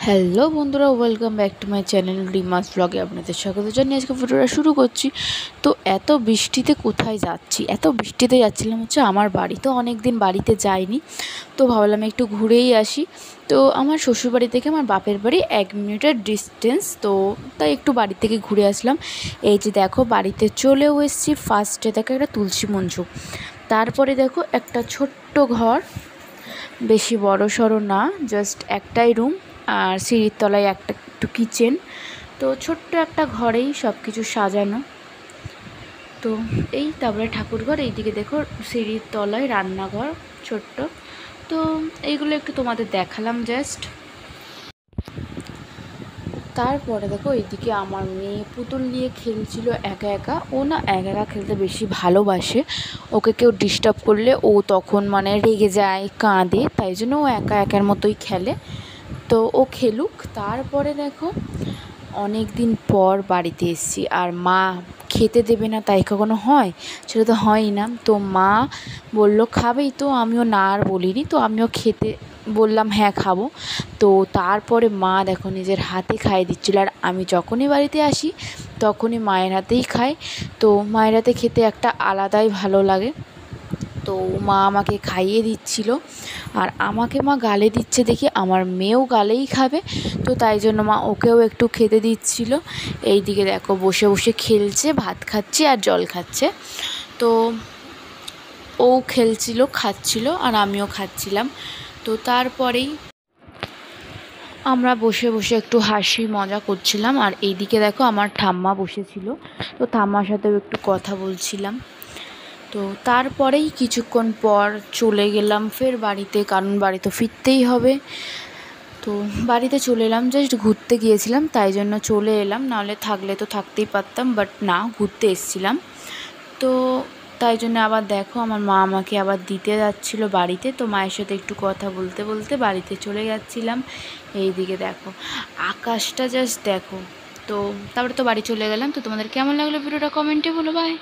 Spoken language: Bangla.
হ্যালো বন্ধুরা, welcome back to my channel রিমাস ব্লগে আপনাদের স্বাগত জানিয়ে আজকে ভিডিওটা শুরু করছি। তো এত বৃষ্টিতে কোথায় যাচ্ছি? এত বৃষ্টিতে যাচ্ছিলাম হচ্ছে আমার বাড়ি। তো অনেক দিন বাড়িতে যাইনি, তো ভাবলাম একটু ঘুরেই আসি। তো আমার শ্বশুরবাড়ি থেকে আমার বাপের বাড়ি 1 মিনিটের ডিস্টেন্স, তো তাই একটু বাড়ি থেকে ঘুরে আসলাম। এই যে দেখো, বাড়িতে চলেও এসেছি। ফার্স্টে দেখো একটা তুলসী মঞ্চ, তারপরে দেখো একটা ছোট্ট ঘর, বেশি বড় সড়ো না, জাস্ট একটাই রুম, আর সিঁড়ির তলায় একটা একটু কিচেন। তো ছোট্ট একটা ঘরেই সব কিছু সাজানো। তো এই তারপরে ঠাকুরঘর, এইদিকে দেখো সিঁড়ির তলায় রান্নাঘর ছোট্ট। তো এইগুলো একটু তোমাদের দেখালাম জাস্ট। তারপরে দেখো এইদিকে আমার মেয়ে পুতুল নিয়ে খেলছিল একা একা। ও না একা একা খেলতে বেশি ভালোবাসে, ওকে কেউ ডিস্টার্ব করলে ও তখন মানে রেগে যায়, কাঁদে, তাই জন্য ও একা একার মতোই খেলে। তো ও খেলুক। তারপরে দেখো অনেক দিন পর বাড়িতে এসেছি, আর মা খেতে দেবে না তাই কখনো হয়? সেটা তো হয়ই না। তো মা বলল খাবেই, তো আমিও না আর বলিনি, তো আমিও খেতে বললাম হ্যাঁ খাবো। তো তারপরে মা দেখো নিজের হাতে খাইয়ে দিচ্ছিল, আর আমি যখনই বাড়িতে আসি তখনই মায়ের হাতেই খাই। তো মায়ের হাতে খেতে একটা আলাদাই ভালো লাগে। তো মা আমাকে খাইয়ে দিচ্ছিল, আর আমাকে মা গালে দিচ্ছে দেখি আমার মেয়েও গালেই খাবে, তো তাই জন্য মা ওকেও একটু খেতে দিচ্ছিল। এই দিকে দেখো বসে বসে খেলছে, ভাত খাচ্ছে আর জল খাচ্ছে। তো ও খেলছিল, খাচ্ছিল, আর আমিও খাচ্ছিলাম। তো তারপরেই আমরা বসে বসে একটু হাসি মজা করছিলাম। আর এইদিকে দেখো আমার ঠাম্মা বসেছিল, তো ঠাম্মার সাথেও একটু কথা বলছিলাম। তো তারপরেই কিছুক্ষণ পর চলে গেলাম ফের বাড়িতে, কারণ বাড়ি তো ফিরতেই হবে। তো বাড়িতে চলে এলাম, জাস্ট ঘুরতে গিয়েছিলাম তাই জন্য চলে এলাম, নাহলে থাকলে তো থাকতেই পারতাম, বাট না, ঘুরতে এসেছিলাম। তো তাই জন্য আবার দেখো আমার মা আমাকে আবার দিতে যাচ্ছিলো বাড়িতে, তো মায়ের সাথে একটু কথা বলতে বলতে বাড়িতে চলে যাচ্ছিলাম। এই দিকে দেখো আকাশটা জাস্ট দেখো। তো তারপরে তো বাড়ি চলে গেলাম। তো তোমাদের কেমন লাগলো ভিডিওটা কমেন্টে বলো। বাই।